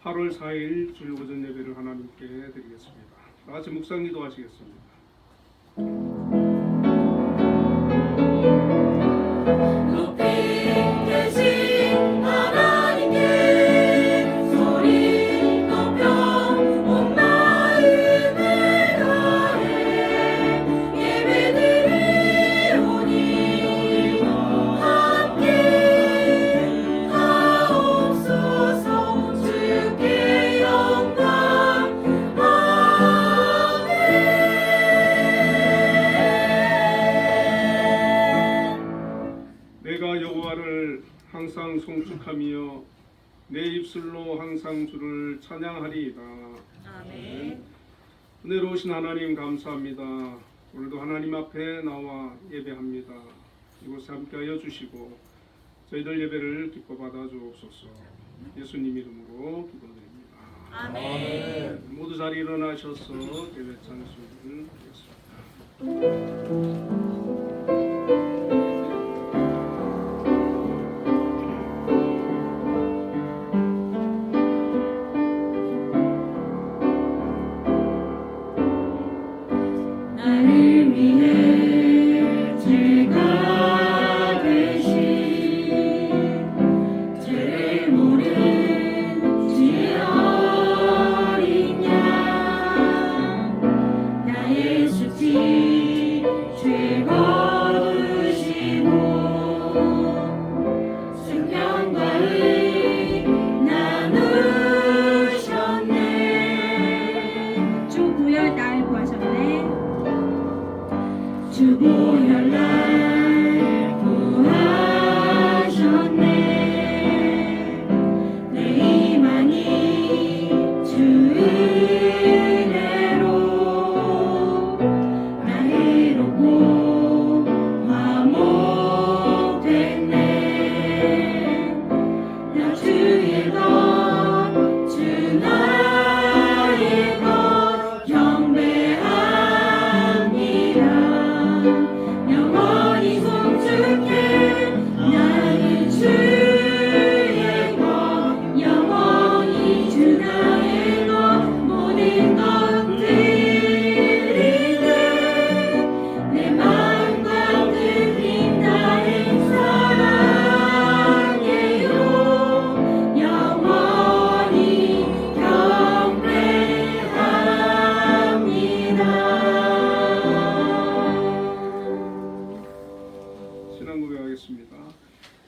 8월 4일 주일 오전 예배를 하나님께 드리겠습니다. 다 같이 묵상 기도하시겠습니다. 항상 송축하며 내 입술로 항상 주를 찬양하리이다. 아멘. 은혜로우신 하나님 감사합니다. 오늘도 하나님 앞에 나와 예배합니다. 이곳에 함께하여 주시고 저희들 예배를 기뻐 받아 주옵소서. 예수님 이름으로 기도드립니다. 아멘. 모두 자리 일어나셔서 예배 찬송을 드리겠습니다.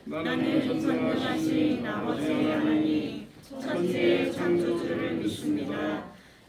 나는 전능하신 아버지 하나님 천지의 창조주를 믿습니다.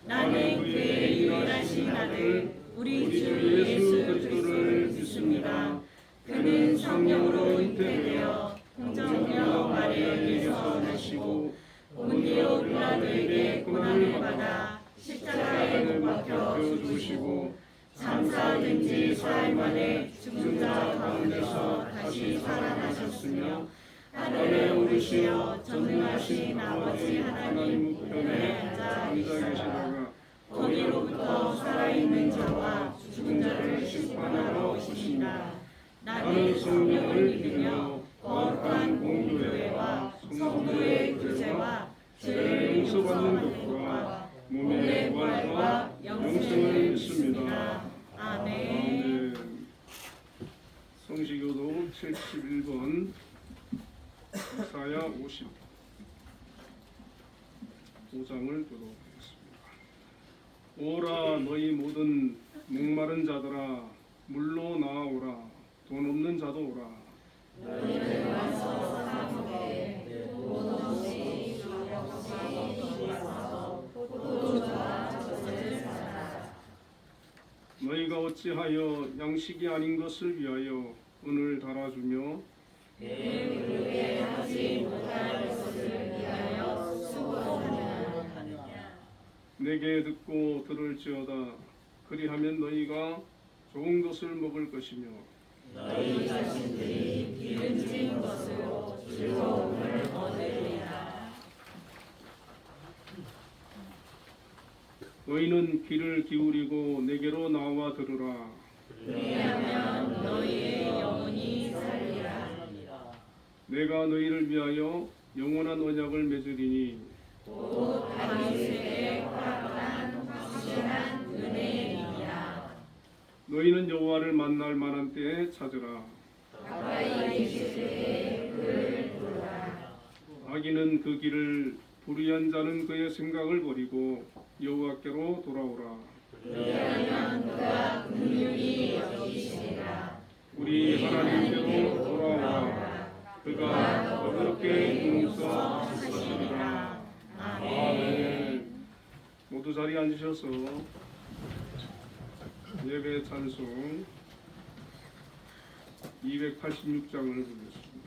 나는 그의 유일하신 아들 우리 주 예수 그리스도를 믿습니다. 그는 성령으로 잉태되어 동정녀 마리아에게서 나시고 본디오 빌라도에게 고난을 받아 십자가에 못 박혀 죽으시고 장사된 지 사흘 만에 죽은 자 가운데서 다시 살아나셨으며 하늘에 오르시어 전능하신 아버지 하나님 우편에 앉아 계시다가 거기로부터 살아있는 자와 죽은 자를 심판하러 오시니라. 나는 성령을 믿으며 거룩한 공교회와 성도의 교제와 죄를 용서받는 것과 몸의 부활과 영생을 믿습니다. 아멘. 성시교도 71번 이사야 55장을 교독하겠습니다. 오라 너희 모든 목마른 자들아 물로 나아오라 돈 없는 자도 오라. 너희는 와서 사먹게 돈 없이 와서 포도주와 젖을 사라. 너희가 어찌하여 양식이 아닌 것을 위하여 은을 달아주며 내 무릎에 하지 못할 것을 위하여 수고하느냐. 내게 듣고 들을지어다. 그리하면 너희가 좋은 것을 먹을 것이며 너희 자신들이 기름진 것으로 즐거움을 얻으리라. 너희는 귀를 기울이고 내게로 나와 들으라. 그리하면 너희의 영혼이 살리라. 내가 너희를 위하여 영원한 언약을 맺으리니 곧 다윗에게 허락한 확실한 은혜이니라. 너희는 여호와를 만날 만한 때에 찾으라. 가까이 계실 때에 그를 부르라. 악인은 그 길을, 불의한 자는 그의 생각을 버리고 여호와께로 돌아오라. 그리하면 그가 긍휼히 여기시리라. 우리 하나님께로 돌아오라. 그가 너그럽게 용서하시리라. 아멘. 모두 자리에 앉으셔서 예배 찬송 286장을 부르겠습니다.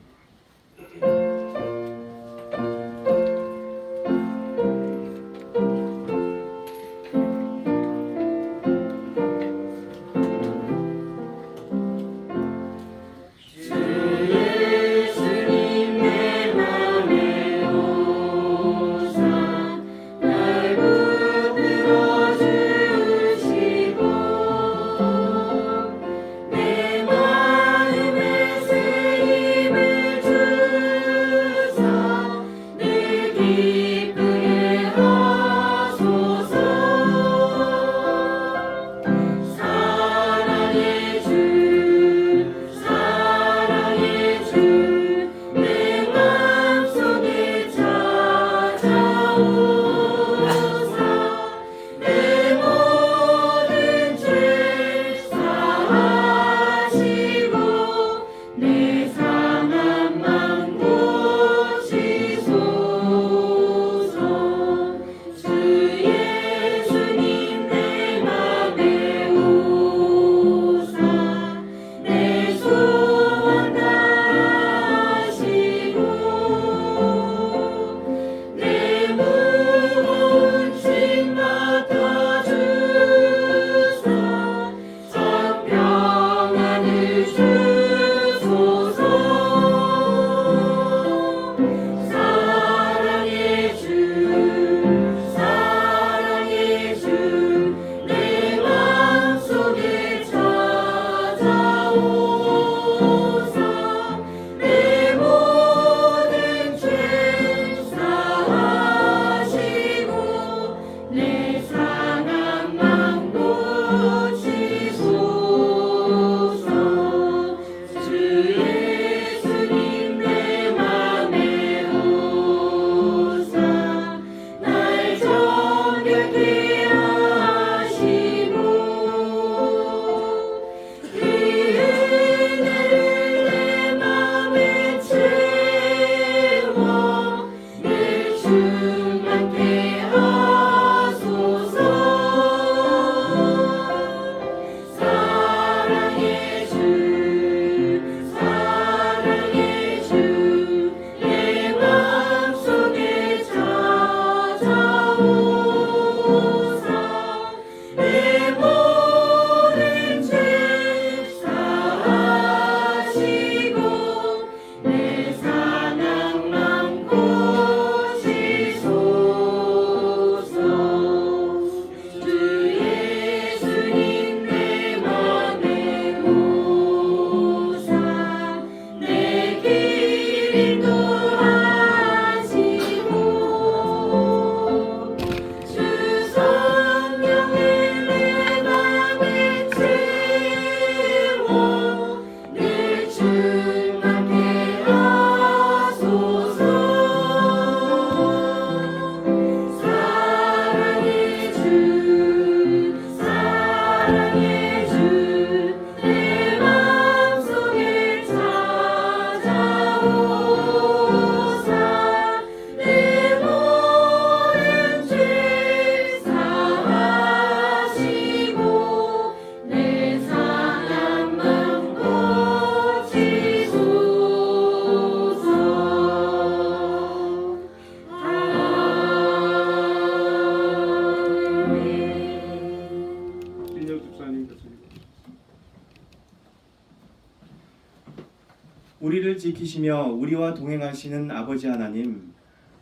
우리를 지키시며 우리와 동행하시는 아버지 하나님,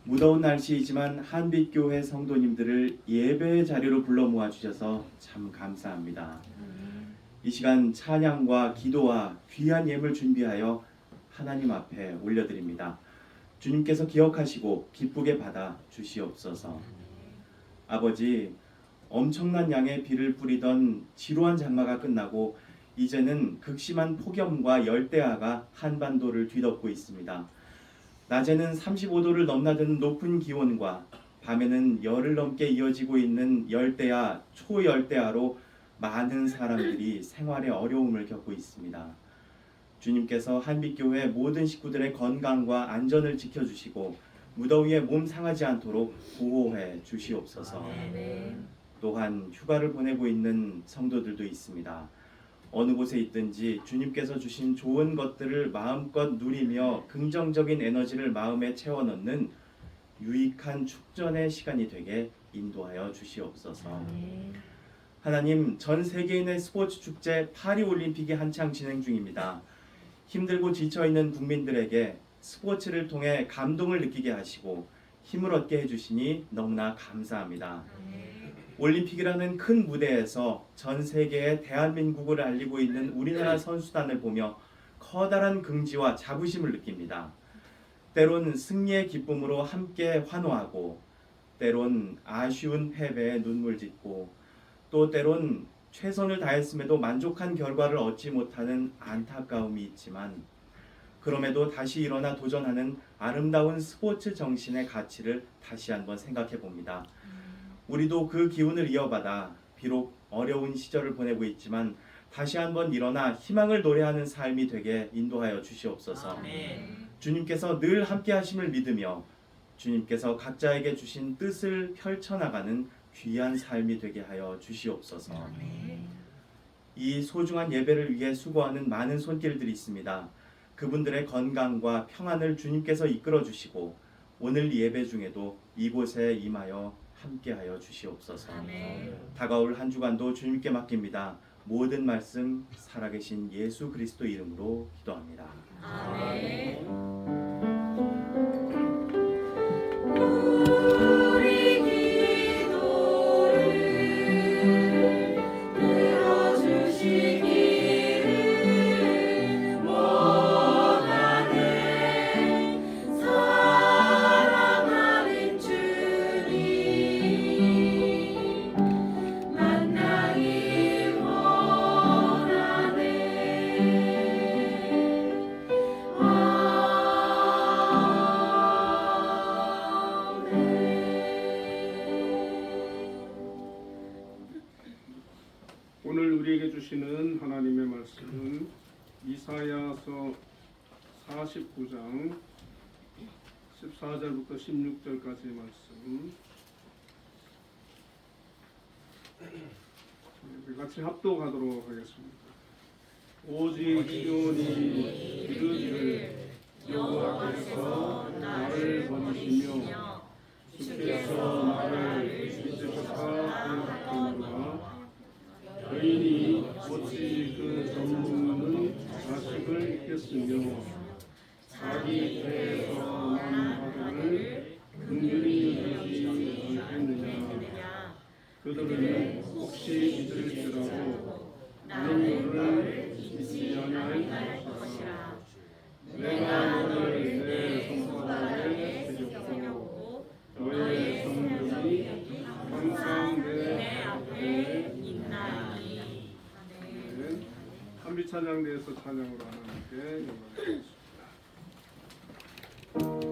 무더운 날씨이지만 한빛교회 성도님들을 예배의 자리로 불러 모아주셔서 참 감사합니다. 이 시간 찬양과 기도와 귀한 예물 준비하여 하나님 앞에 올려드립니다. 주님께서 기억하시고 기쁘게 받아 주시옵소서. 아버지, 엄청난 양의 비를 뿌리던 지루한 장마가 끝나고 이제는 극심한 폭염과 열대야가 한반도를 뒤덮고 있습니다. 낮에는 35도를 넘나드는 높은 기온과 밤에는 열흘 넘게 이어지고 있는 열대야, 초열대야로 많은 사람들이 생활에 어려움을 겪고 있습니다. 주님께서 한빛교회 모든 식구들의 건강과 안전을 지켜주시고 무더위에 몸 상하지 않도록 보호해 주시옵소서. 또한 휴가를 보내고 있는 성도들도 있습니다. 어느 곳에 있든지 주님께서 주신 좋은 것들을 마음껏 누리며 긍정적인 에너지를 마음에 채워 넣는 유익한 축전의 시간이 되게 인도하여 주시옵소서. 하나님, 전 세계인의 스포츠 축제 파리올림픽이 한창 진행 중입니다. 힘들고 지쳐있는 국민들에게 스포츠를 통해 감동을 느끼게 하시고 힘을 얻게 해주시니 너무나 감사합니다. 올림픽이라는 큰 무대에서 전 세계에 대한민국을 알리고 있는 우리나라 선수단을 보며 커다란 긍지와 자부심을 느낍니다. 때론 승리의 기쁨으로 함께 환호하고, 때론 아쉬운 패배에 눈물 짓고, 또 때론 최선을 다했음에도 만족한 결과를 얻지 못하는 안타까움이 있지만, 그럼에도 다시 일어나 도전하는 아름다운 스포츠 정신의 가치를 다시 한번 생각해 봅니다. 우리도 그 기운을 이어받아 비록 어려운 시절을 보내고 있지만 다시 한번 일어나 희망을 노래하는 삶이 되게 인도하여 주시옵소서. 주님께서 늘 함께 하심을 믿으며 주님께서 각자에게 주신 뜻을 펼쳐나가는 귀한 삶이 되게 하여 주시옵소서. 이 소중한 예배를 위해 수고하는 많은 손길들이 있습니다. 그분들의 건강과 평안을 주님께서 이끌어 주시고 오늘 예배 중에도 이곳에 임하여 함께하여 주시옵소서. 다가올 한 주간도 주님께 맡깁니다. 모든 말씀 살아계신 예수 그리스도 이름으로 기도합니다. 아멘. 오늘 우리에게 주시는 하나님의 말씀은 이사야서 49장 14절부터 16절까지의 말씀. 같이 합독하도록 하겠습니다. 오직 시온이 이르기를 여호와께서 나를 버리시며 주께서 나를 잊으셨다 하였거니와 여인이 어찌 그 전부는 자식을 잊겠으며 자기 배에서 난 아들을 긍휼히 여기지 않겠느냐. 그들은 혹시 잊을지라도 나는 너를 잊지 아니할 것이라. 내가 너를 내 손바닥에 새겼고 너의 성벽이 항상 내 앞에 있나니. 한빛 찬양대에서 찬양으로 하나님께 영광드리겠습니다. 그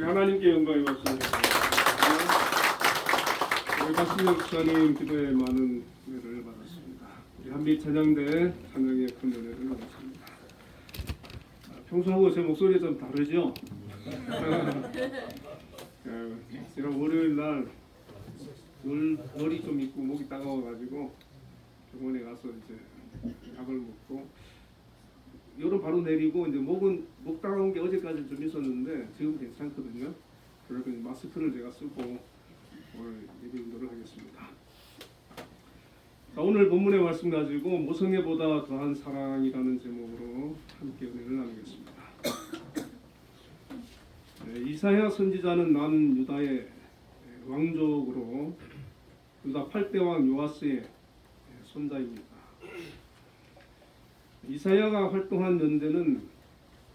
우리 하나님께 영광의 말씀 드립니다. 우리 박신영 목사님 기도에 많은 은혜를 받았습니다. 우리 한빛 찬양대 찬양에 큰 은혜를 받았습니다. 평소하고 제 목소리 좀 다르죠? 제가 월요일 날 열이 좀 있고 목이 따가워가지고 병원에 가서 이제 약을 먹고 열은 바로 내리고 이제 목 따가운 게 어제까지 좀 있었는데 지금 괜찮거든요. 그래서 마스크를 제가 쓰고 오늘 예배 인도를 하겠습니다. 자, 오늘 본문의 말씀 가지고 모성애보다 더한 사랑이라는 제목으로 함께 은혜를 나누겠습니다. 이사야 선지자는 남유다의 왕족으로 유다 8대 왕 요아스의 손자입니다. 이사야가 활동한 연대는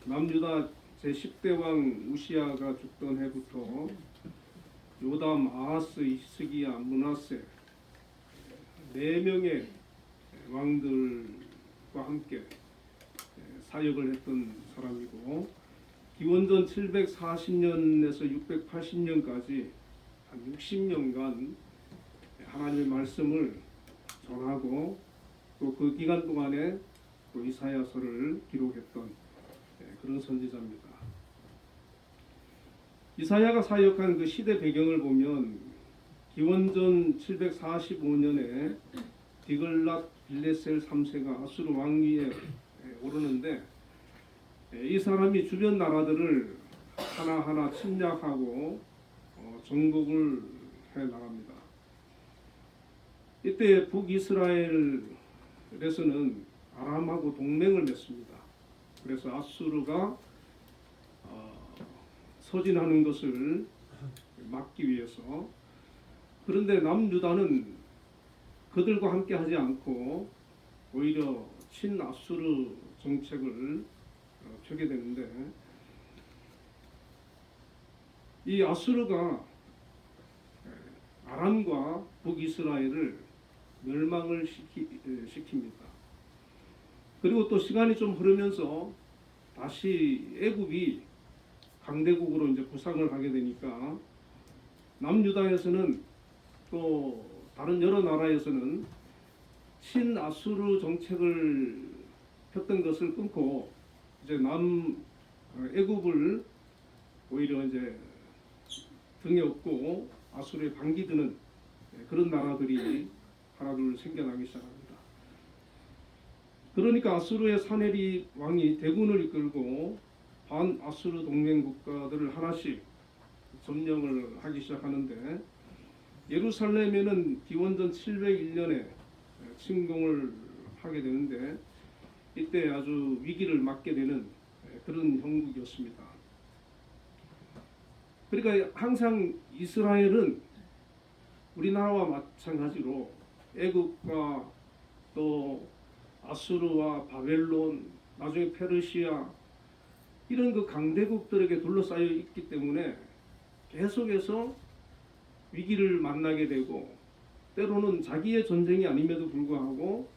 남유다 제10대 왕 우시야가 죽던 해부터 요담, 아하스, 히스기야, 므낫세 4명의 왕들과 함께 사역을 했던 사람이고 기원전 740년에서 680년까지 한 60년간 하나님의 말씀을 전하고 또 그 기간 동안에 또 이사야서를 기록했던 그런 선지자입니다. 이사야가 사역한 그 시대 배경을 보면 기원전 745년에 디글랏 빌레셀 3세가 아수르 왕위에 오르는데 이 사람이 주변 나라들을 하나하나 침략하고 정복을 해 나갑니다. 이때 북이스라엘에서는 아람하고 동맹을 맺습니다. 그래서 아수르가 서진하는 것을 막기 위해서. 그런데 남유다는 그들과 함께 하지 않고 오히려 친아수르 정책을 펴게 되는데 이 아수르가 아람과 북이스라엘을 멸망을 시킵니다. 그리고 또 시간이 좀 흐르면서 다시 애굽이 강대국으로 이제 부상을 하게 되니까 남유다에서는 또 다른 여러 나라에서는 친아수르 정책을 폈던 것을 끊고 이제 애굽을 오히려 이제 등에 업고 아수르에 반기드는 그런 나라들이 하나둘 생겨나기 시작합니다. 그러니까 아수르의 사네리 왕이 대군을 이끌고 반아수르 동맹 국가들을 하나씩 점령을 하기 시작하는데 예루살렘에는 기원전 701년에 침공을 하게 되는데 이때 아주 위기를 맞게 되는 그런 형국이었습니다. 그러니까 항상 이스라엘은 우리나라와 마찬가지로 애국과 또 아수르와 바벨론, 나중에 페르시아 이런 그 강대국들에게 둘러싸여 있기 때문에 계속해서 위기를 만나게 되고 때로는 자기의 전쟁이 아님에도 불구하고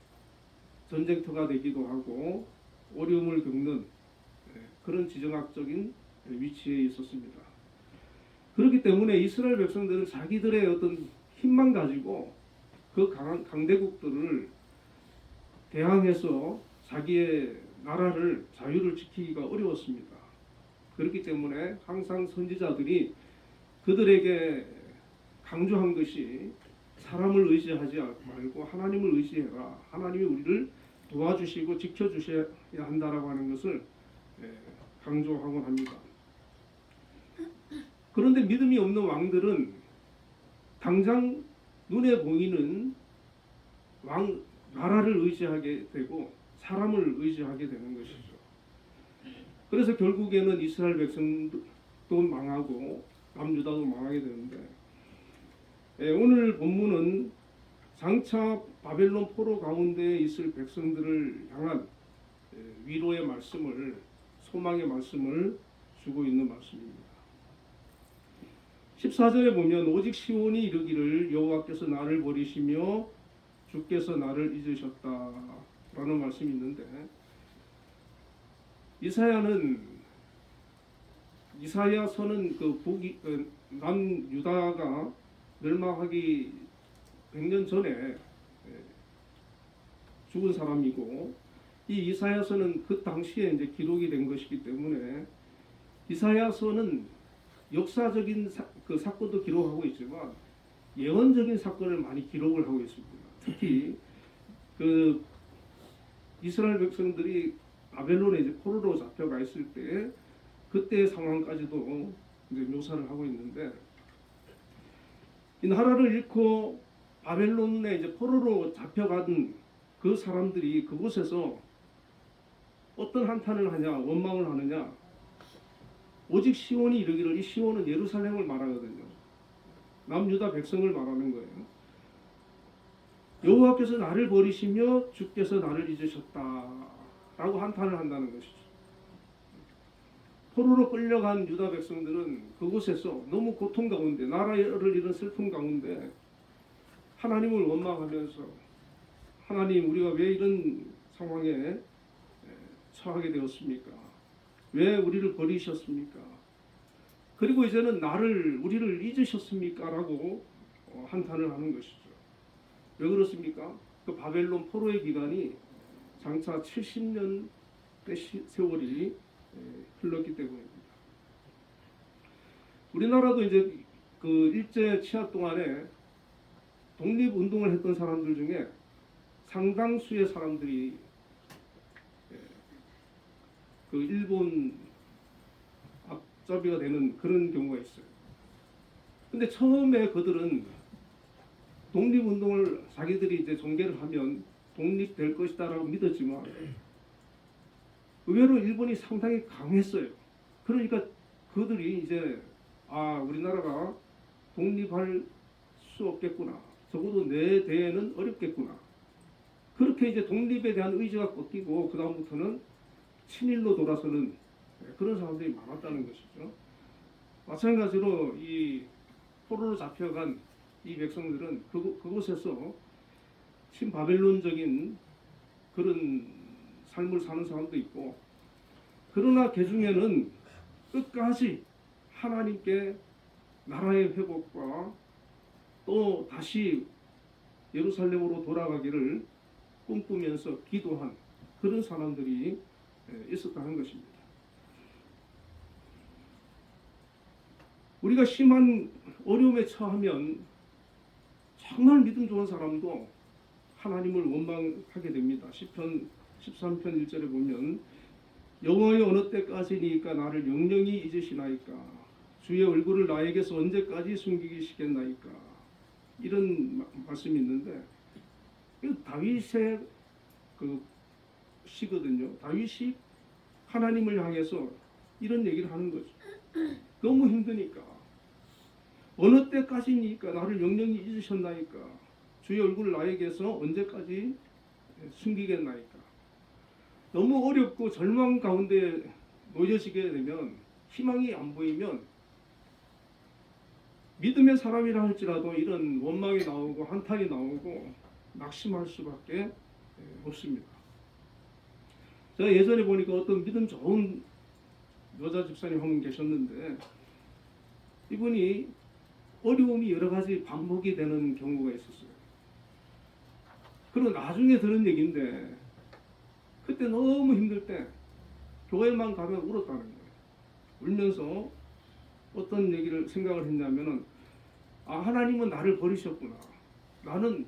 전쟁터가 되기도 하고 어려움을 겪는 그런 지정학적인 위치에 있었습니다. 그렇기 때문에 이스라엘 백성들은 자기들의 어떤 힘만 가지고 그 강대국들을 대항해서 자기의 나라를 자유를 지키기가 어려웠습니다. 그렇기 때문에 항상 선지자들이 그들에게 강조한 것이 사람을 의지하지 말고 하나님을 의지해라. 하나님이 우리를 도와주시고 지켜주셔야 한다라고 하는 것을 강조하곤 합니다. 그런데 믿음이 없는 왕들은 당장 눈에 보이는 나라를 의지하게 되고 사람을 의지하게 되는 것이죠. 그래서 결국에는 이스라엘 백성도 망하고 남유다도 망하게 되는데 오늘 본문은 장차 바벨론 포로 가운데 있을 백성들을 향한 위로의 말씀을 소망의 말씀을 주고 있는 말씀입니다. 14절에 보면 오직 시온이 이르기를 여호와께서 나를 버리시며 주께서 나를 잊으셨다라는 말씀이 있는데 이사야는 이사야서는 남유다가 멸망하기 100년 전에 죽은 사람이고, 이 이사야서는 그 당시에 이제 기록이 된 것이기 때문에 이사야서는 역사적인 사건도 기록하고 있지만 예언적인 사건을 많이 기록을 하고 있습니다. 특히 그 이스라엘 백성들이 바벨론에 이제 포로로 잡혀가 있을 때 그때의 상황까지도 이제 묘사를 하고 있는데, 이 나라를 잃고 바벨론에 이제 포로로 잡혀간 그 사람들이 그곳에서 어떤 한탄을 하냐, 원망을 하느냐. 오직 시온이 이르기를, 이 시온은 예루살렘을 말하거든요. 남유다 백성을 말하는 거예요. 여호와께서 나를 버리시며 주께서 나를 잊으셨다라고 한탄을 한다는 것이죠. 포로로 끌려간 유다 백성들은 그곳에서 너무 고통 가운데, 나라를 잃은 슬픔 가운데 하나님을 원망하면서, 하나님, 우리가 왜 이런 상황에 처하게 되었습니까? 왜 우리를 버리셨습니까? 그리고 이제는 우리를 잊으셨습니까? 라고 한탄을 하는 것이죠. 왜 그렇습니까? 그 바벨론 포로의 기간이 장차 70년의 세월이 흘렀기 때문입니다. 우리나라도 이제 그 일제 치하 동안에 독립운동을 했던 사람들 중에 상당수의 사람들이 그 일본 앞잡이가 되는 그런 경우가 있어요. 근데 처음에 그들은 독립운동을 자기들이 이제 전개를 하면 독립될 것이다라고 믿었지만 의외로 일본이 상당히 강했어요. 그러니까 그들이 이제 우리나라가 독립할 수 없겠구나. 적어도 내 대에는 어렵겠구나. 그렇게 이제 독립에 대한 의지가 꺾이고 그 다음부터는 친일로 돌아서는 그런 사람들이 많았다는 것이죠. 마찬가지로 이 포로로 잡혀간 이 백성들은 그곳에서 신바벨론적인 그런 삶을 사는 사람도 있고, 그러나 그 중에는 끝까지 하나님께 나라의 회복과 또 다시 예루살렘으로 돌아가기를 꿈꾸면서 기도한 그런 사람들이 있었다는 것입니다. 우리가 심한 어려움에 처하면 정말 믿음 좋은 사람도 하나님을 원망하게 됩니다. 시편 13편 1절에 보면 여호와여 어느 때까지니까 나를 영영히 잊으시나이까 주의 얼굴을 나에게서 언제까지 숨기시겠나이까, 이런 말씀이 있는데, 이거 다윗의 그 시거든요. 다윗이 하나님을 향해서 이런 얘기를 하는 거죠. 너무 힘드니까, 어느 때까지니까 나를 영영히 잊으셨나이까, 주의 얼굴을 나에게서 언제까지 숨기겠나이까. 너무 어렵고 절망 가운데 놓여지게 되면, 희망이 안 보이면 믿음의 사람이라 할지라도 이런 원망이 나오고 한탄이 나오고 낙심할 수밖에 없습니다. 제가 예전에 보니까 어떤 믿음 좋은 여자 집사님 한 분 계셨는데, 이분이 어려움이 여러 가지 반복이 되는 경우가 있었어요. 그리고 나중에 들은 얘기인데, 그때 너무 힘들 때 교회만 가면 울었다는 거예요. 울면서 어떤 얘기를 생각을 했냐면은, 하나님은 나를 버리셨구나. 나는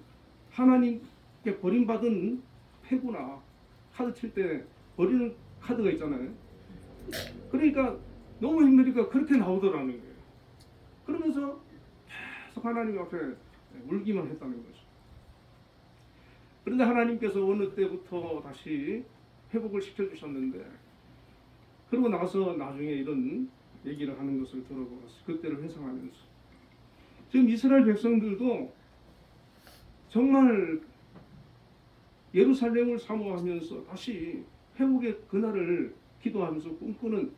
하나님께 버림받은 패구나. 카드 칠 때 버리는 카드가 있잖아요. 그러니까 너무 힘드니까 그렇게 나오더라는 거예요. 그러면서 계속 하나님 앞에 울기만 했다는 거죠. 그런데 하나님께서 어느 때부터 다시 회복을 시켜주셨는데, 그러고 나서 나중에 이런 얘기를 하는 것을 들어보았어요. 그때를 회상하면서. 지금 이스라엘 백성들도 정말 예루살렘을 사모하면서 다시 회복의 그날을 기도하면서 꿈꾸는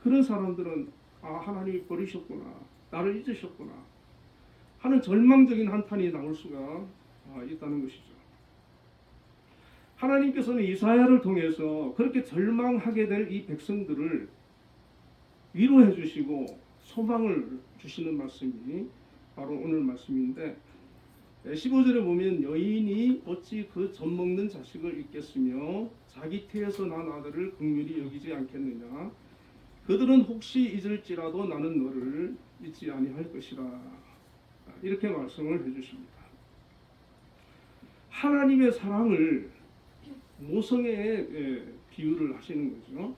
그런 사람들은 하나님이 버리셨구나, 나를 잊으셨구나 하는 절망적인 한탄이 나올 수가 있다는 것이죠. 하나님께서는 이사야를 통해서 그렇게 절망하게 될 이 백성들을 위로해 주시고 소망을 주시는 말씀이 바로 오늘 말씀인데 15절에 보면 여인이 어찌 그 젖먹는 자식을 잊겠으며 자기 태에서 난 아들을 긍휼히 여기지 않겠느냐. 그들은 혹시 잊을지라도 나는 너를 잊지 아니할 것이라. 이렇게 말씀을 해주십니다. 하나님의 사랑을 모성애에 비유를 하시는 거죠.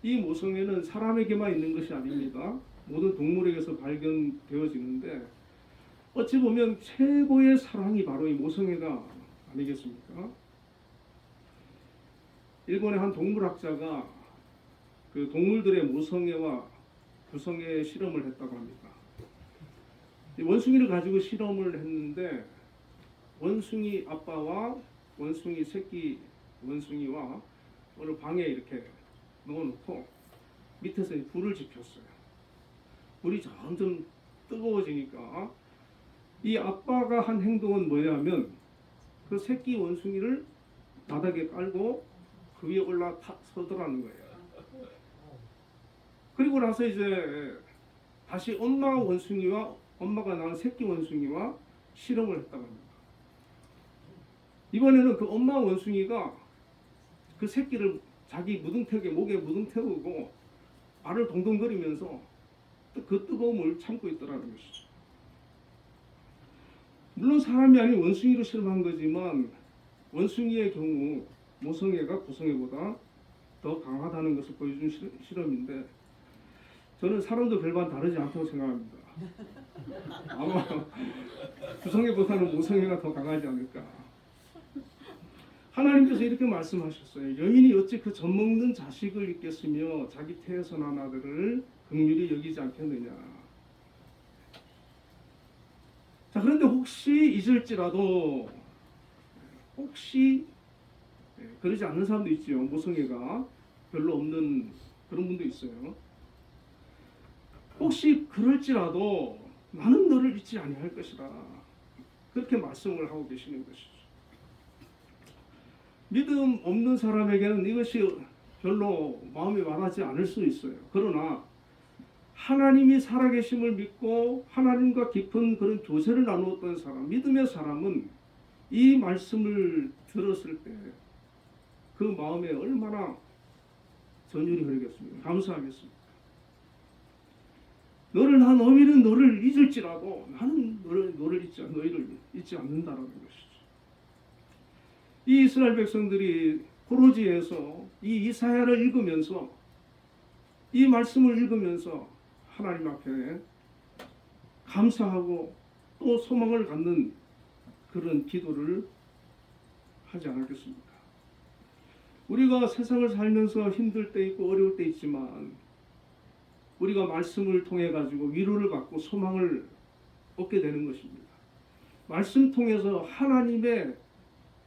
이 모성애는 사람에게만 있는 것이 아닙니다. 모든 동물에게서 발견되어지는데 어찌 보면 최고의 사랑이 바로 이 모성애가 아니겠습니까? 일본의 한 동물학자가 그 동물들의 모성애와 구성애 실험을 했다고 합니다. 이 원숭이를 가지고 실험을 했는데 원숭이 아빠와 원숭이 새끼 원숭이와 어느 방에 이렇게 넣어놓고 밑에서 불을 지폈어요. 불이 점점 뜨거워지니까 이 아빠가 한 행동은 뭐냐면 그 새끼 원숭이를 바닥에 깔고 그 위에 올라서더라는 거예요. 그리고 나서 이제 다시 엄마 원숭이와 엄마가 낳은 새끼 원숭이와 실험을 했다고 합니다. 이번에는 그 엄마 원숭이가 그 새끼를 자기 무등태에 목에 무등태우고 알을 동동거리면서 그 뜨거움을 참고 있더라는 것이죠. 물론 사람이 아닌 원숭이로 실험한 거지만 원숭이의 경우 모성애가 구성애보다 더 강하다는 것을 보여준 실험인데 저는 사람도 별반 다르지 않다고 생각합니다. 아마 구성애보다는 모성애가 더 강하지 않을까. 하나님께서 이렇게 말씀하셨어요. 여인이 어찌 그 젖먹는 자식을 잊겠으며 자기 태에서 난 아들을 긍휼히 여기지 않겠느냐. 자, 그런데 혹시 잊을지라도 혹시 그러지 않는 사람도 있지요. 모성애가 별로 없는 그런 분도 있어요. 혹시 그럴지라도 나는 너를 잊지 아니할 것이다. 그렇게 말씀을 하고 계시는 것이죠. 믿음 없는 사람에게는 이것이 별로 마음에 와닿지 않을 수 있어요. 그러나 하나님이 살아계심을 믿고 하나님과 깊은 그런 교제를 나누었던 사람, 믿음의 사람은 이 말씀을 들었을 때 그 마음에 얼마나 전율이 흐르겠습니까? 감사하겠습니까? 난 어미는 너를 잊을지라도 나는 너희를 잊지 않는다라는 것이죠. 이 이스라엘 백성들이 포로지에서 이 이사야를 읽으면서 이 말씀을 읽으면서 하나님 앞에 감사하고 또 소망을 갖는 그런 기도를 하지 않았겠습니까? 우리가 세상을 살면서 힘들 때 있고 어려울 때 있지만 우리가 말씀을 통해 가지고 위로를 받고 소망을 얻게 되는 것입니다. 말씀 통해서 하나님의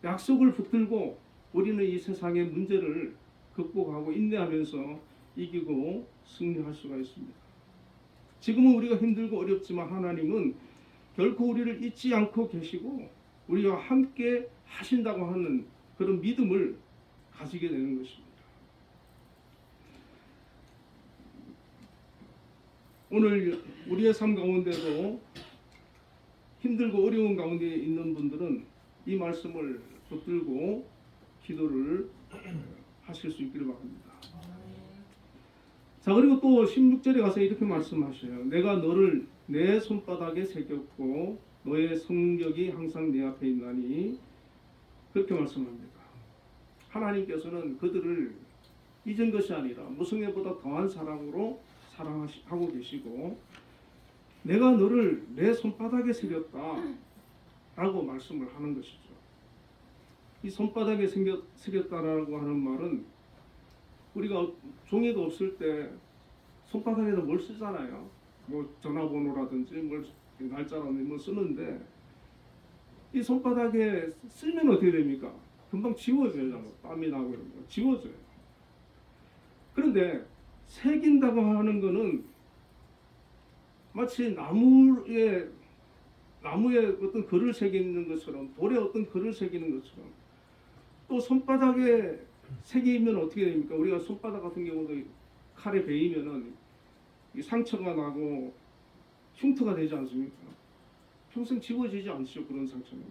약속을 붙들고 우리는 이 세상의 문제를 극복하고 인내하면서 이기고 승리할 수가 있습니다. 지금은 우리가 힘들고 어렵지만 하나님은 결코 우리를 잊지 않고 계시고 우리와 함께 하신다고 하는 그런 믿음을 가지게 되는 것입니다. 오늘 우리의 삶 가운데도 힘들고 어려운 가운데 있는 분들은 이 말씀을 붙들고 기도를 하실 수 있기를 바랍니다. 자, 그리고 또 16절에 가서 이렇게 말씀하셔요. 내가 너를 내 손바닥에 새겼고 너의 성격이 항상 내 앞에 있나니, 그렇게 말씀합니다. 하나님께서는 그들을 잊은 것이 아니라 모성애보다 더한 사랑으로 사랑하고 계시고 내가 너를 내 손바닥에 새겼다 라고 말씀을 하는 것이죠. 이 손바닥에 새겼다라고 하는 말은 우리가 종이도 없을 때 손바닥에다 뭘 쓰잖아요. 뭐 전화번호라든지 뭘 날짜라든지 뭐 쓰는데 이 손바닥에 쓰면 어떻게 됩니까? 금방 지워져요. 땀이 나고 이런 거 지워져요. 그런데 새긴다고 하는 거는 마치 나무에 어떤 글을 새기는 것처럼, 돌에 어떤 글을 새기는 것처럼, 또 손바닥에 새기면 어떻게 됩니까? 우리가 손바닥 같은 경우도 칼에 베이면은 이 상처가 나고 흉터가 되지 않습니까? 평생 지워지지 않죠, 그런 상처는.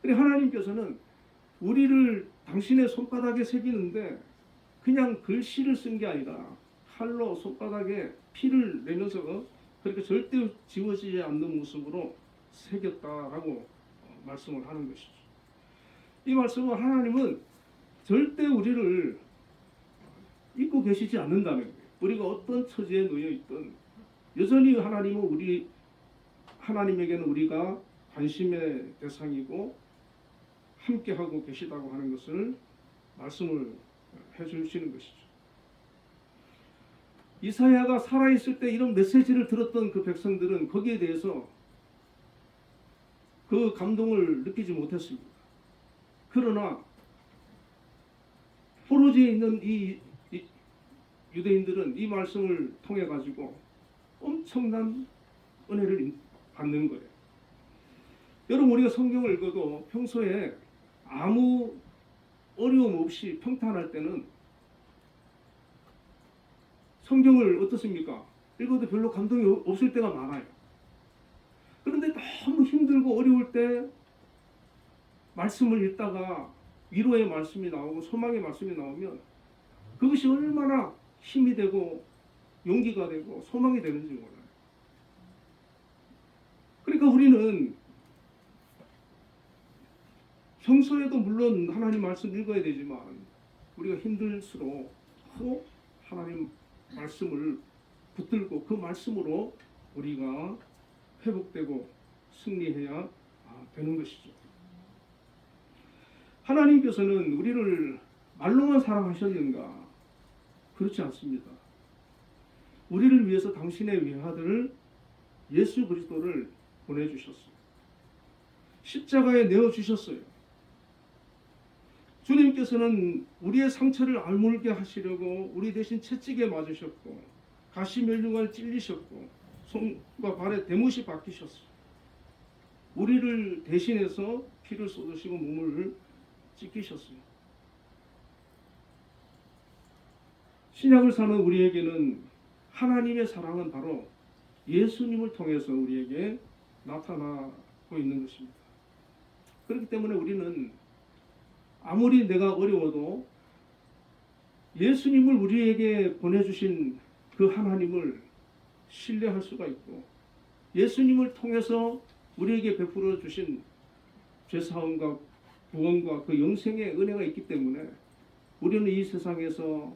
근데 하나님께서는 우리를 당신의 손바닥에 새기는데 그냥 글씨를 쓴 게 아니라 칼로 손바닥에 피를 내면서 그렇게 절대 지워지지 않는 모습으로 새겼다라고 말씀을 하는 것이죠. 이 말씀은 하나님은 절대 우리를 잊고 계시지 않는다는 거예요. 우리가 어떤 처지에 놓여 있든 여전히 하나님에게는 우리가 관심의 대상이고 함께하고 계시다고 하는 것을 말씀을 해주시는 것이죠. 이사야가 살아있을 때 이런 메시지를 들었던 그 백성들은 거기에 대해서 그 감동을 느끼지 못했습니다. 그러나 포로지에 있는 이 유대인들은 이 말씀을 통해 가지고 엄청난 은혜를 받는 거예요. 여러분, 우리가 성경을 읽어도 평소에 아무 어려움 없이 평탄할 때는 성경을 어떻습니까? 읽어도 별로 감동이 없을 때가 많아요. 그런데 너무 힘들고 어려울 때 말씀을 읽다가 위로의 말씀이 나오고 소망의 말씀이 나오면 그것이 얼마나 힘이 되고 용기가 되고 소망이 되는지 몰라요. 그러니까 우리는 평소에도 물론 하나님 말씀 읽어야 되지만 우리가 힘들수록 더 하나님 말씀을 붙들고 그 말씀으로 우리가 회복되고 승리해야 되는 것이죠. 하나님께서는 우리를 말로만 사랑하셨는가? 그렇지 않습니다. 우리를 위해서 당신의 외아들 예수 그리스도를 보내주셨어요. 십자가에 내어주셨어요. 주님께서는 우리의 상처를 알물게 하시려고 우리 대신 채찍에 맞으셨고 가시면류관을 찔리셨고 손과 발에 대못이 박히셨어요. 우리를 대신해서 피를 쏟으시고 몸을 찢기셨어요. 신약을 사는 우리에게는 하나님의 사랑은 바로 예수님을 통해서 우리에게 나타나고 있는 것입니다. 그렇기 때문에 우리는 아무리 내가 어려워도 예수님을 우리에게 보내주신 그 하나님을 신뢰할 수가 있고 예수님을 통해서 우리에게 베풀어 주신 죄사함과 구원과 그 영생의 은혜가 있기 때문에 우리는 이 세상에서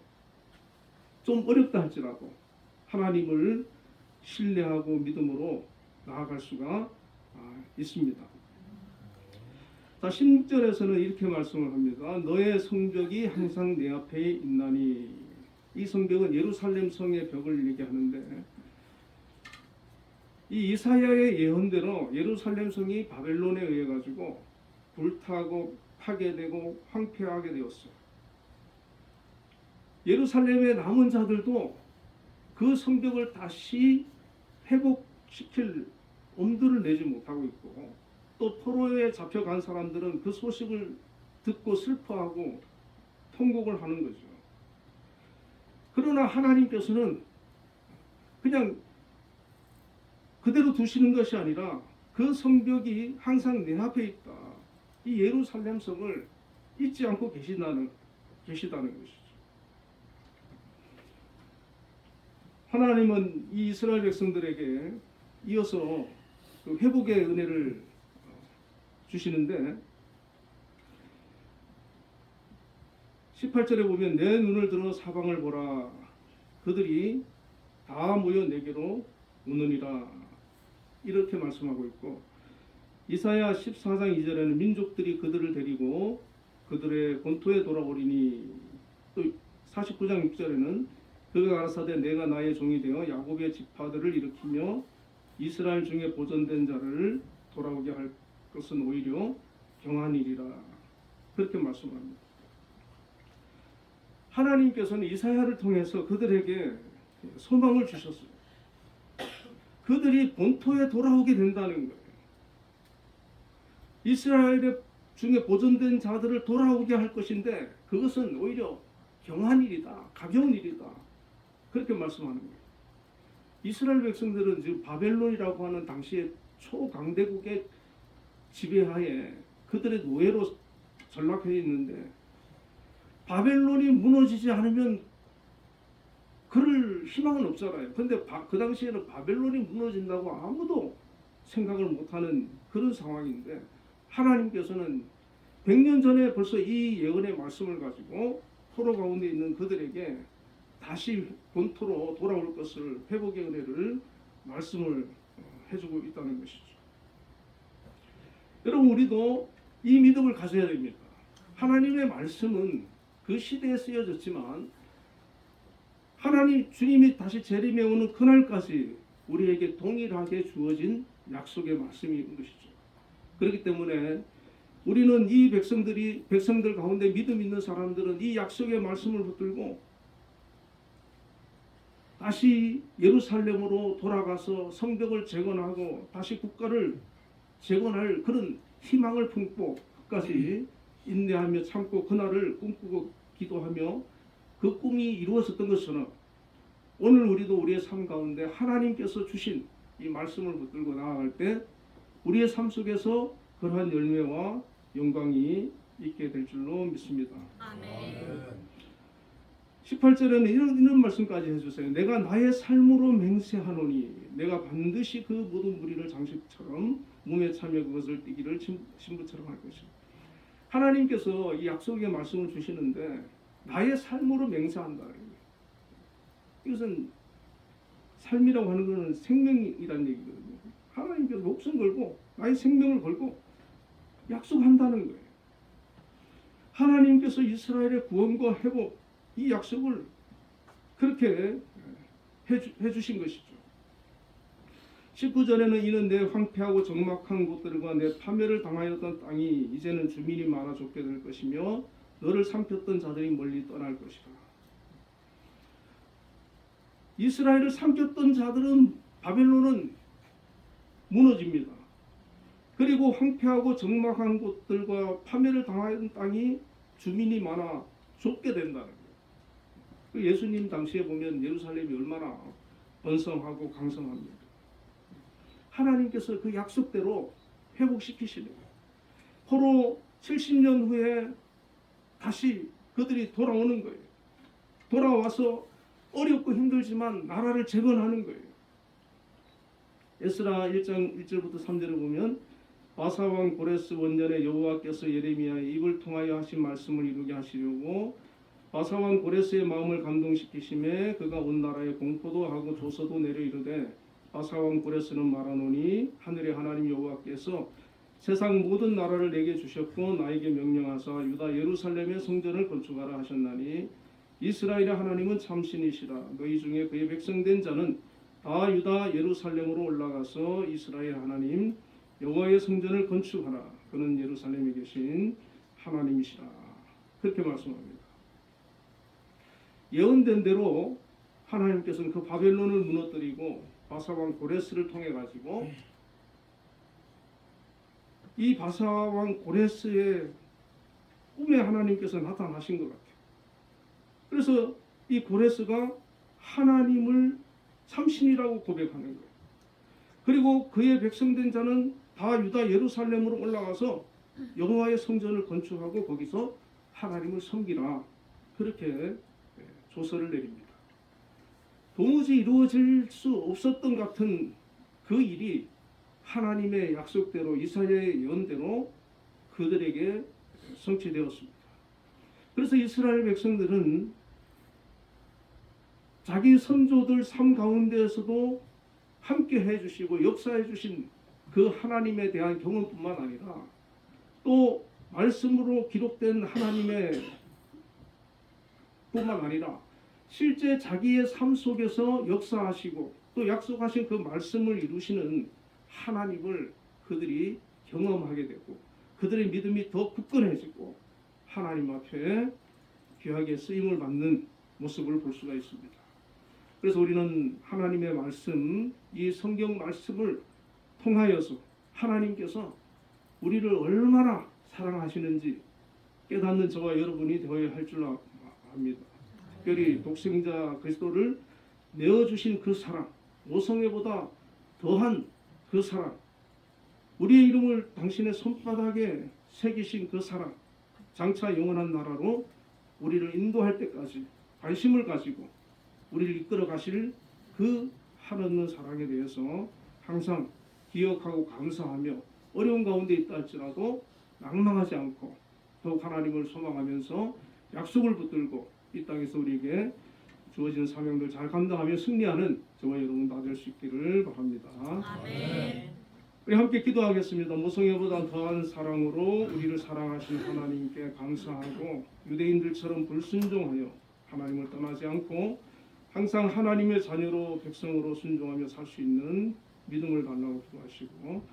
좀 어렵다 할지라도 하나님을 신뢰하고 믿음으로 나아갈 수가 있습니다. 자, 16절에서는 이렇게 말씀을 합니다. 너의 성벽이 항상 내 앞에 있나니. 이 성벽은 예루살렘 성의 벽을 얘기하는데 이 이사야의 예언대로 예루살렘 성이 바벨론에 의해 가지고 불타고 파괴되고 황폐하게 되었어요. 예루살렘의 남은 자들도 그 성벽을 다시 회복시킬 엄두를 내지 못하고 있고 또 포로에 잡혀간 사람들은 그 소식을 듣고 슬퍼하고 통곡을 하는 거죠. 그러나 하나님께서는 그냥 그대로 두시는 것이 아니라 그 성벽이 항상 내 앞에 있다. 이 예루살렘 성을 잊지 않고 계시다는 것이죠. 하나님은 이 이스라엘 백성들에게 이어서 그 회복의 은혜를 주시는데 18절에 보면 내 눈을 들어 사방을 보라 그들이 다 모여 내게로 오느니라 이렇게 말씀하고 있고 이사야 14장 2절에는 민족들이 그들을 데리고 그들의 본토에 돌아오리니 또 49장 6절에는 그가 가라사대 내가 나의 종이 되어 야곱의 지파들을 일으키며 이스라엘 중에 보존된 자를 돌아오게 할 것은 오히려 경한일이라 그렇게 말씀합니다. 하나님께서는 이사야를 통해서 그들에게 소망을 주셨어요. 그들이 본토에 돌아오게 된다는 거예요. 이스라엘 중에 보존된 자들을 돌아오게 할 것인데 그것은 오히려 경한 일이다, 가벼운 일이다. 그렇게 말씀하는 거예요. 이스라엘 백성들은 지금 바벨론이라고 하는 당시의 초강대국의 지배하에 그들의 노예로 전락해 있는데 바벨론이 무너지지 않으면 그럴 희망은 없잖아요. 근데 그 당시에는 바벨론이 무너진다고 아무도 생각을 못하는 그런 상황인데 하나님께서는 100년 전에 벌써 이 예언의 말씀을 가지고 포로 가운데 있는 그들에게 다시 본토로 돌아올 것을 회복의 은혜를 말씀을 해주고 있다는 것이죠. 여러분 우리도 이 믿음을 가져야 됩니다. 하나님의 말씀은 그 시대에 쓰여졌지만 하나님 주님이 다시 재림해 오는 그날까지 우리에게 동일하게 주어진 약속의 말씀인 것이죠. 그렇기 때문에 우리는 이 백성들 가운데 믿음 있는 사람들은 이 약속의 말씀을 붙들고 다시 예루살렘으로 돌아가서 성벽을 재건하고 다시 국가를 재건할 그런 희망을 품고 끝까지 인내하며 참고 그날을 꿈꾸고 기도하며 그 꿈이 이루어졌던 것처럼 오늘 우리도 우리의 삶 가운데 하나님께서 주신 이 말씀을 붙들고 나아갈 때 우리의 삶 속에서 그러한 열매와 영광이 있게 될 줄로 믿습니다. 아멘. 18절에는 이런 말씀까지 해주세요. 내가 나의 삶으로 맹세하노니 내가 반드시 그 모든 무리를 장식처럼 몸에 차며 그것을 띠기를 신부처럼 할 것이다. 하나님께서 이 약속의 말씀을 주시는데 나의 삶으로 맹세한다. 이것은 삶이라고 하는 것은 생명이라는 얘기거든요. 하나님께서 목숨 걸고 나의 생명을 걸고 약속한다는 거예요. 하나님께서 이스라엘의 구원과 회복 이 약속을 그렇게 해주신 것이죠. 19절에는 이는 내 황폐하고 적막한 곳들과 내 파멸을 당하였던 땅이 이제는 주민이 많아 좁게 될 것이며 너를 삼켰던 자들이 멀리 떠날 것이라. 이스라엘을 삼켰던 자들은 바벨론은 무너집니다. 그리고 황폐하고 적막한 곳들과 파멸을 당하였던 땅이 주민이 많아 좁게 된다는 거예요. 예수님 당시에 보면 예루살렘이 얼마나 번성하고 강성합니다. 하나님께서 그 약속대로 회복시키시는 거예요. 포로 70년 후에 다시 그들이 돌아오는 거예요. 돌아와서 어렵고 힘들지만 나라를 재건하는 거예요. 에스라 1장 1절부터 3절을 보면 바사왕 고레스 원년에 여호와께서 예레미야의 입을 통하여 하신 말씀을 이루게 하시려고 바사왕 고레스의 마음을 감동시키심에 그가 온 나라에 공포도 하고 조서도 내려 이르되 바사왕 고레스는 말하노니 하늘의 하나님 여호와께서 세상 모든 나라를 내게 주셨고 나에게 명령하사 유다 예루살렘의 성전을 건축하라 하셨나니 이스라엘의 하나님은 참신이시라. 너희 중에 그의 백성된 자는 다 유다 예루살렘으로 올라가서 이스라엘 하나님 여호와의 성전을 건축하라. 그는 예루살렘에 계신 하나님이시라. 그렇게 말씀합니다. 예언된 대로 하나님께서는 그 바벨론을 무너뜨리고 바사왕 고레스를 통해 가지고 이 바사왕 고레스의 꿈에 하나님께서 나타나신 것 같아요. 그래서 이 고레스가 하나님을 참신이라고 고백하는 거예요. 그리고 그의 백성된 자는 다 유다 예루살렘으로 올라가서 여호와의 성전을 건축하고 거기서 하나님을 섬기라. 그렇게 조서를 내립니다. 도무지 이루어질 수 없었던 같은 그 일이 하나님의 약속대로 이사야의 예언대로 그들에게 성취되었습니다. 그래서 이스라엘 백성들은 자기 선조들 삶 가운데에서도 함께 해주시고 역사해 주신 그 하나님에 대한 경험뿐만 아니라 또 말씀으로 기록된 하나님의 뿐만 아니라 실제 자기의 삶 속에서 역사하시고 또 약속하신 그 말씀을 이루시는 하나님을 그들이 경험하게 되고 그들의 믿음이 더 굳건해지고 하나님 앞에 귀하게 쓰임을 받는 모습을 볼 수가 있습니다. 그래서 우리는 하나님의 말씀, 이 성경 말씀을 통하여서 하나님께서 우리를 얼마나 사랑하시는지 깨닫는 저와 여러분이 되어야 할 줄 압니다. 특별히 독생자 그리스도를 내어주신 그 사랑, 오성애보다 더한 그 사랑, 우리의 이름을 당신의 손바닥에 새기신 그 사랑, 장차 영원한 나라로 우리를 인도할 때까지 관심을 가지고 우리를 이끌어 가실 그 한없는 사랑에 대해서 항상 기억하고 감사하며 어려운 가운데 있다 할지라도 낭망하지 않고 더욱 하나님을 소망하면서 약속을 붙들고 이 땅에서 우리에게 주어진 사명들 잘 감당하며 승리하는 저와 여러분 다 될 수 있기를 바랍니다. 아멘. 우리 함께 기도하겠습니다. 모성애보다 더한 사랑으로 우리를 사랑하신 하나님께 감사하고 유대인들처럼 불순종하여 하나님을 떠나지 않고 항상 하나님의 자녀로 백성으로 순종하며 살 수 있는 믿음을 달라고 기도하시고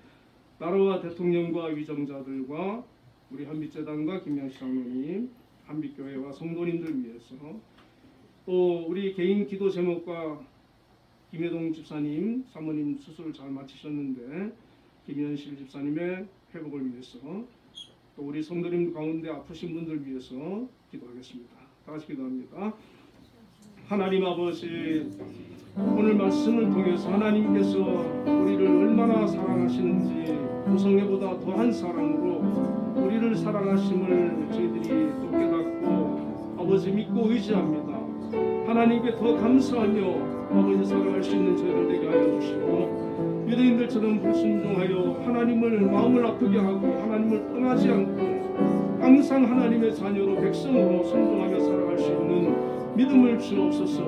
나라와 대통령과 위정자들과 우리 한빛재단과 김양식 장로님, 한빛교회와 성도님들 위해서 또 우리 개인 기도 제목과 김혜동 집사님, 사모님 수술 잘 마치셨는데 김현실 집사님의 회복을 위해서 또 우리 성도님 가운데 아프신 분들 위해서 기도하겠습니다. 다 같이 기도합니다. 하나님 아버지, 오늘 말씀을 통해서 하나님께서 우리를 얼마나 사랑하시는지 우성애보다 더한 사랑으로 우리를 사랑하심을 저희들이 또 깨닫고 아버지 믿고 의지합니다. 하나님께 더 감사하며 아버지 사랑할 수 있는 저희들 되게 하여 주시고 유대인들처럼 불순종하여 하나님을 마음을 아프게 하고 하나님을 떠나지 않고 항상 하나님의 자녀로 백성으로 순종하며 살아갈 수 있는 믿음을 주옵소서.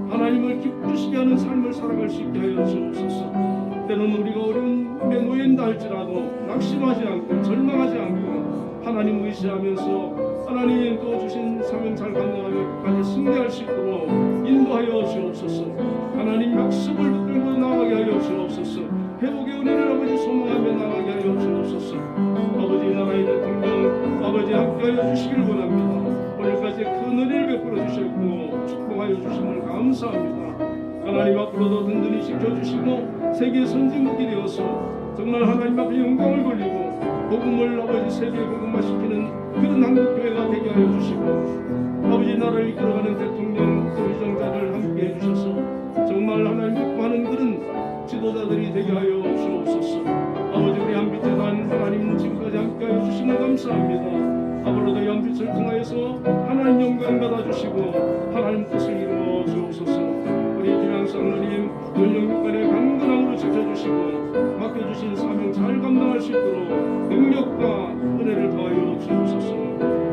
하나님을 기쁘시게 하는 삶을 살아갈 수 있게 하여 주옵소서. 때로는 우리가 어려움에 놓인다 할지라도 낙심하지 않고 절망하지 않고 하나님 의지하면서 하나님 또 주신 사명 잘 감당하며 끝까지 승리할 수 있도록 인도하여 주옵소서. 하나님 약속을 붙들고 나가게 하여 주옵소서. 회복의 은혜를 아버지 소망하며 나가게 하여 주옵소서. 아버지 나라의 대통령 아버지 함께하여 주시길 원합니다. 오늘까지 큰 은혜를 베풀어 주셨고 축복하여 주심을 감사합니다. 하나님 앞으로도 든든히 지켜주시고 세계 선진국이 되어서 정말 하나님 앞에 영광을 돌리고 복음을 아버지 세계에 복음화시키는 그런 한국교회가 되게 하여 주시고 아버지 나라를 이끌어가는 대통령 또 위정자들 함께 해주셔서 정말 하나님 기뻐하는 그런 지도자들이 되게 하여 주옵소서. 아버지 우리 한빛재단 하나님 지금까지 함께 하여 주시면 감사합니다. 앞으로도 이 한빛을 통하여서 하나님 영광 받아주시고 하나님 뜻을 이루어 주옵소서. 우리 김양상로님 연령육간의 강건함으로 지켜주시고 맡겨주신 사명 잘 감당할 수 있도록 능력과 은혜를 더하여 주옵소서.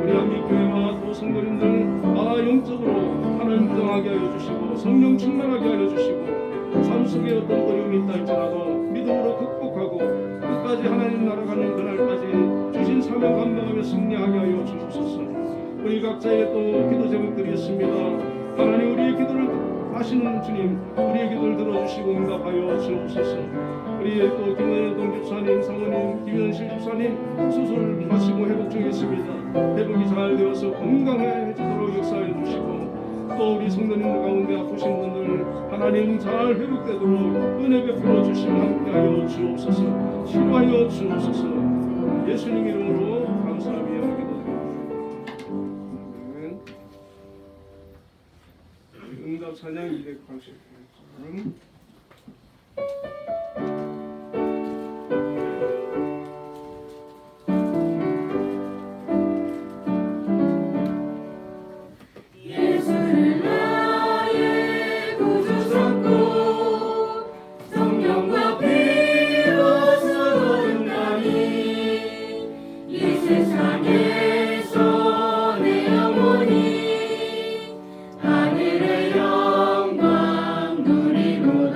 우리 한빛교회와 또 성도님들 영적으로 하나님 무장하게 하여 주시고 성령 충만하게 하여 주시고 삶 속에 어떤 어려움이 있다 할지라도 믿음으로 극복하고 끝까지 하나님 나아가는 그날까지 주신 사명 감당하며 승리하게 하여 주옵소서. 우리 각자의 또 기도 제목들이 있습니다. 하나님 우리의 기도를 아시는 주님, 우리의 기도를 들어주시고 응답하여 주옵소서. 우리 또 김혜동 집사님, 사모님, 김현실 집사님 수술 마치고 회복 중에 있습니다. 회복이 잘 되어서 건강해지도록 역사해 주시고 또 우리 성도님들 가운데 아프신 분들 하나님 잘 회복되도록 은혜 베풀어 주시면 함께하여 주옵소서. 치료하여 주옵소서. 예수님 이름으로 감사하며 기도드립니다. 아멘. 응답 찬양 280편. 하늘의 영광 누리노라.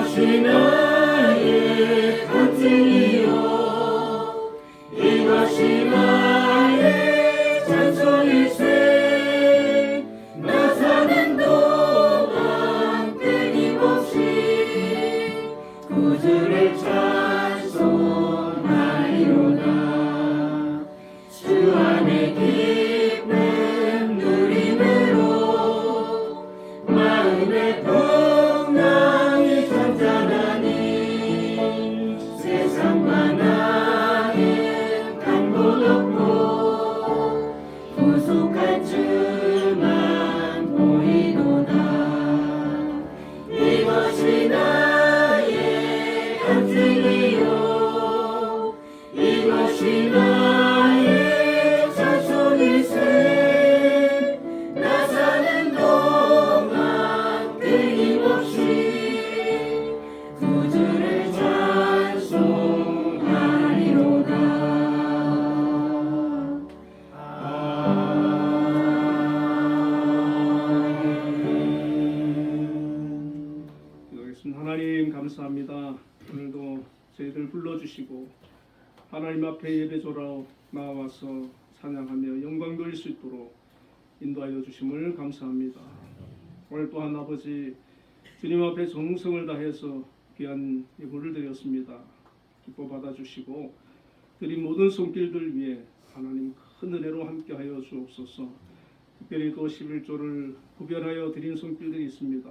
이것이 나의 간증이요 이것이 나의 찬송일세 나 사는 동안 끊임없이 구주를 찬송하리로다 주 안에 기쁨 누림으로 마음의 풍랑이 잔잔하니 세상 만화는 강도 높고 구속할 주만 보이도다 이것이 나의 간증이요 이것이 나의 찬송일세 나 사는 동안 끊임없이 구주를 찬송하리로다 아멘. 기도하겠습니다. 하나님 감사합니다. 오늘도 저희들 불러주시고 하나님 앞에 예배조로 나와서 찬양하며 영광 돌릴 수 있도록 인도하여 주심을 감사합니다. 오늘 또한 아버지 주님 앞에 정성을 다해서 귀한 예물을 드렸습니다. 기뻐 받아주시고 드린 모든 손길들 위해 하나님 큰 은혜로 함께하여 주옵소서. 특별히 또 11조를 구별하여 드린 손길들이 있습니다.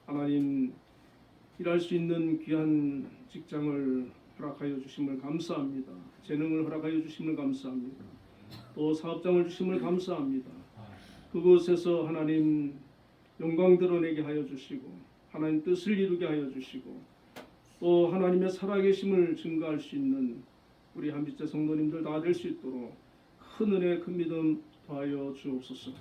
하나님 일할 수 있는 귀한 직장을 허락하여 주심을 감사합니다. 재능을 허락하여 주심을 감사합니다. 또 사업장을 주심을 감사합니다. 그곳에서 하나님 영광 드러내게 하여 주시고 하나님 뜻을 이루게 하여 주시고 또 하나님의 살아계심을 증거할 수 있는 우리 한빛제 성도님들 다 될 수 있도록 큰 은혜 큰 믿음 더하여 주옵소서.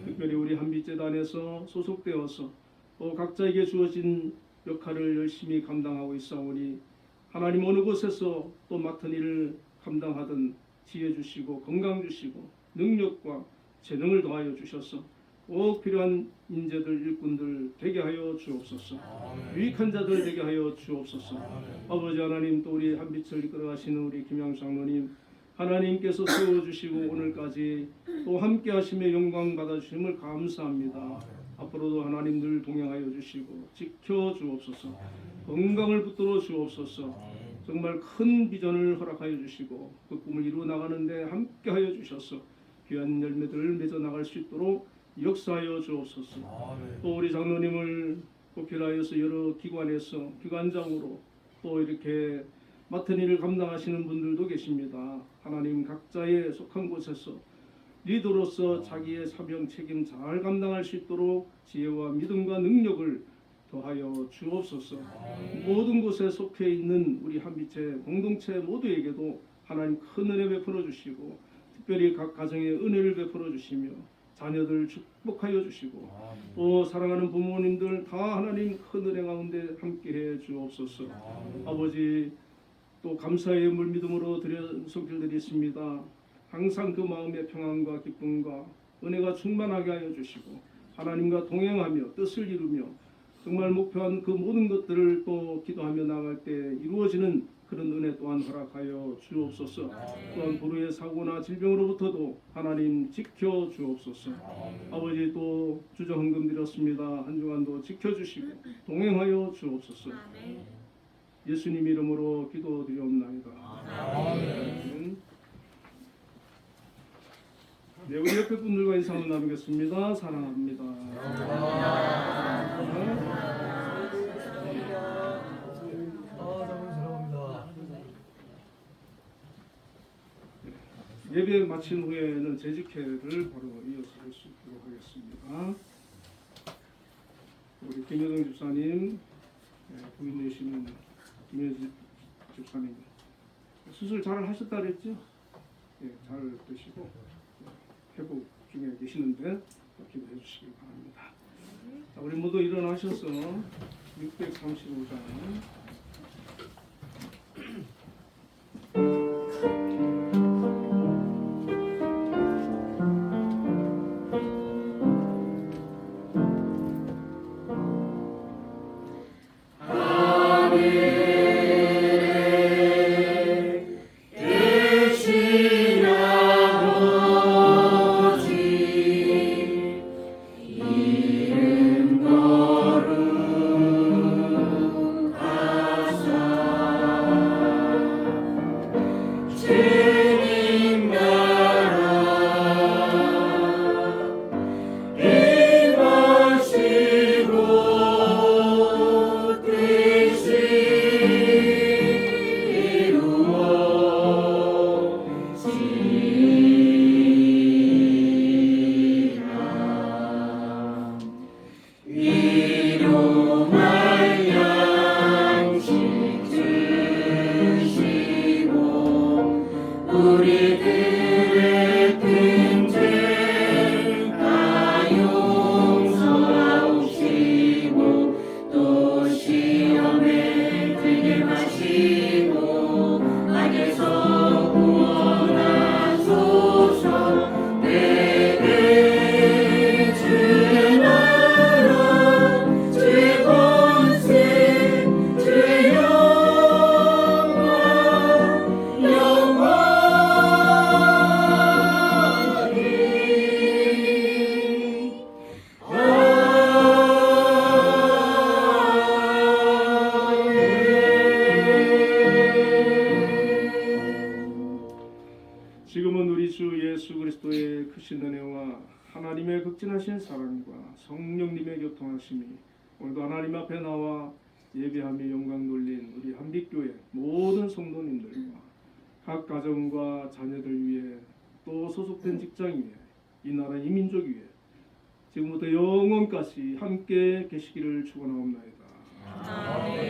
특별히 우리 한빛재단에서 소속되어서 또 각자에게 주어진 역할을 열심히 감당하고 있사오니 하나님 어느 곳에서 또 맡은 일을 감당하든 지혜 주시고 건강 주시고 능력과 재능을 더하여 주셔서 꼭 필요한 인재들 일꾼들 되게 하여 주옵소서. 유익한 자들 되게 하여 주옵소서. 아버지 하나님 또 우리 한빛을 이끌어가시는 우리 김양수 장로님 하나님께서 세워주시고 오늘까지 또 함께 하시며 영광 받아주심을 감사합니다. 앞으로도 하나님 늘 동행하여 주시고 지켜 주옵소서. 건강을 붙들어 주옵소서. 정말 큰 비전을 허락하여 주시고 그 꿈을 이루어 나가는데 함께 하여 주셔서 귀한 열매들을 맺어 나갈 수 있도록 역사하여 주옵소서. 또 우리 장로님을 보필하여서 여러 기관에서 기관장으로 또 이렇게 맡은 일을 감당하시는 분들도 계십니다. 하나님 각자의 속한 곳에서 리더로서 자기의 사명 책임 잘 감당할 수 있도록 지혜와 믿음과 능력을 더하여 주옵소서. 모든 곳에 속해 있는 우리 한빛의 공동체 모두에게도 하나님 큰 은혜 베풀어 주시고 특별히 각 가정에 은혜를 베풀어 주시며 자녀들 축복하여 주시고 또 사랑하는 부모님들 다 하나님 큰 은혜 가운데 함께해 주옵소서. 아버지 또 감사의 물믿음으로 드린 손길들이 있습니다. 항상 그 마음의 평안과 기쁨과 은혜가 충만하게 하여 주시고 하나님과 동행하며 뜻을 이루며 정말 목표한 그 모든 것들을 또 기도하며 나갈 때 이루어지는 그런 은혜 또한 허락하여 주옵소서. 또한 불의의 사고나 질병으로부터도 하나님 지켜 주옵소서. 아버지 또 주정헌금 드렸습니다. 한 주간도 지켜주시고 동행하여 주옵소서. 예수님 이름으로 기도드리옵나이다. 아멘. 네, 우리 옆에 분들과 인사를 나누겠습니다. 사랑합니다. 예배 마친 후에는 재직회를 바로 이어서 할 수 있도록 하겠습니다. 우리 김여동 집사님, 부인 되시는 김여동 집사님 수술 잘 하셨다 그랬죠? 예, 잘 되시고 회복 중에 계시는데 기도해 주시기 바랍니다. 자, 우리 모두 일어나셔서 635장 크신 은혜와 하나님의 극진하신 사랑과 성령님의 교통하심이 오늘도 하나님 앞에 나와 예배하며 영광 돌린 우리 한빛교회 모든 성도님들과 각 가정과 자녀들 위해 또 소속된 직장 위에 이 나라 이 민족 위에 지금부터 영원까지 함께 계시기를 축원하옵나이다. 아멘.